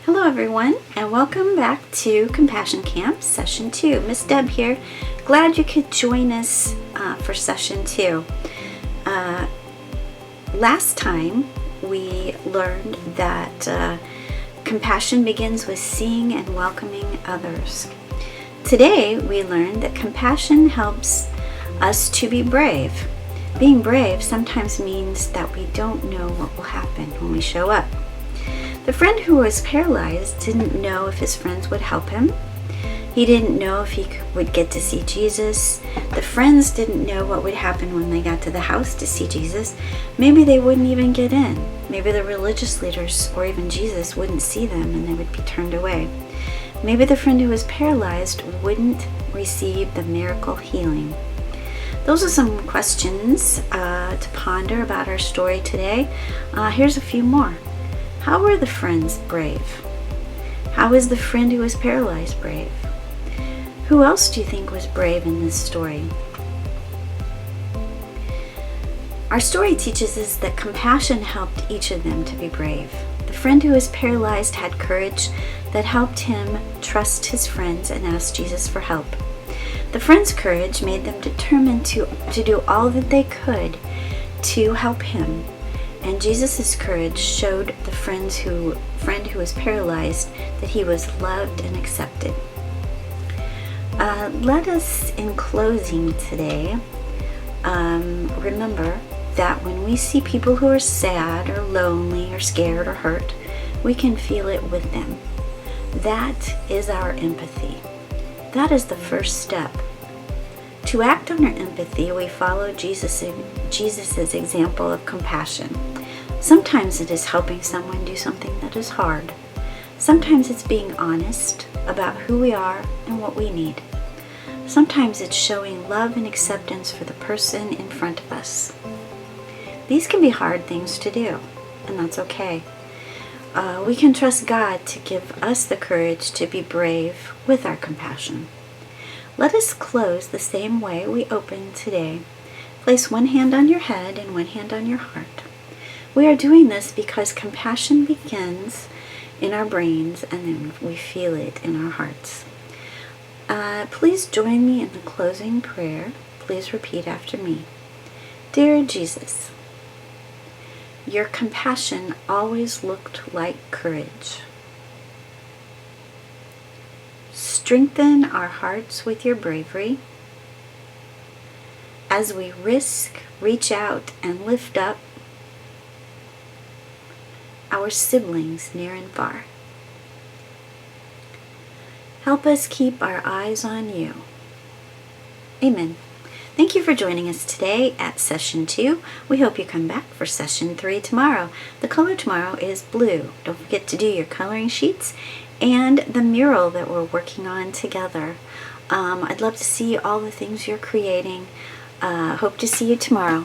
Hello everyone, and welcome back to Compassion Camp Session 2. Miss Deb here. Glad you could join us for Session 2. Last time we learned that compassion begins with seeing and welcoming others. Today we learned that compassion helps us to be brave. Being brave sometimes means that we don't know what will happen when we show up. The friend who was paralyzed didn't know if his friends would help him. He didn't know if he would get to see Jesus. The friends didn't know what would happen when they got to the house to see Jesus. Maybe they wouldn't even get in. Maybe the religious leaders or even Jesus wouldn't see them and they would be turned away. Maybe the friend who was paralyzed wouldn't receive the miracle healing. Those are some questions to ponder about our story today. Here's a few more. How were the friends brave? How is the friend who was paralyzed brave? Who else do you think was brave in this story? Our story teaches us that compassion helped each of them to be brave. The friend who was paralyzed had courage that helped him trust his friends and ask Jesus for help. The friends' courage made them determined to do all that they could to help him. And Jesus' courage showed the friend who was paralyzed that he was loved and accepted. Let us, in closing today, remember that when we see people who are sad or lonely or scared or hurt, we can feel it with them. That is our empathy. That is the first step. To act on our empathy, we follow Jesus' example of compassion. Sometimes it is helping someone do something that is hard. Sometimes it's being honest about who we are and what we need. Sometimes it's showing love and acceptance for the person in front of us. These can be hard things to do, and that's okay. We can trust God to give us the courage to be brave with our compassion. Let us close the same way we opened today. Place one hand on your head and one hand on your heart. We are doing this because compassion begins in our brains and then we feel it in our hearts. Please join me in the closing prayer. Please repeat after me. Dear Jesus, your compassion always looked like courage. Strengthen our hearts with your bravery as we risk, reach out, and lift up our siblings near and far. Help us keep our eyes on you. Amen. Thank you for joining us today at Session 2. We hope you come back for Session 3 tomorrow. The color tomorrow is blue. Don't forget to do your coloring sheets and the mural that we're working on together. I'd love to see all the things you're creating. Hope to see you tomorrow.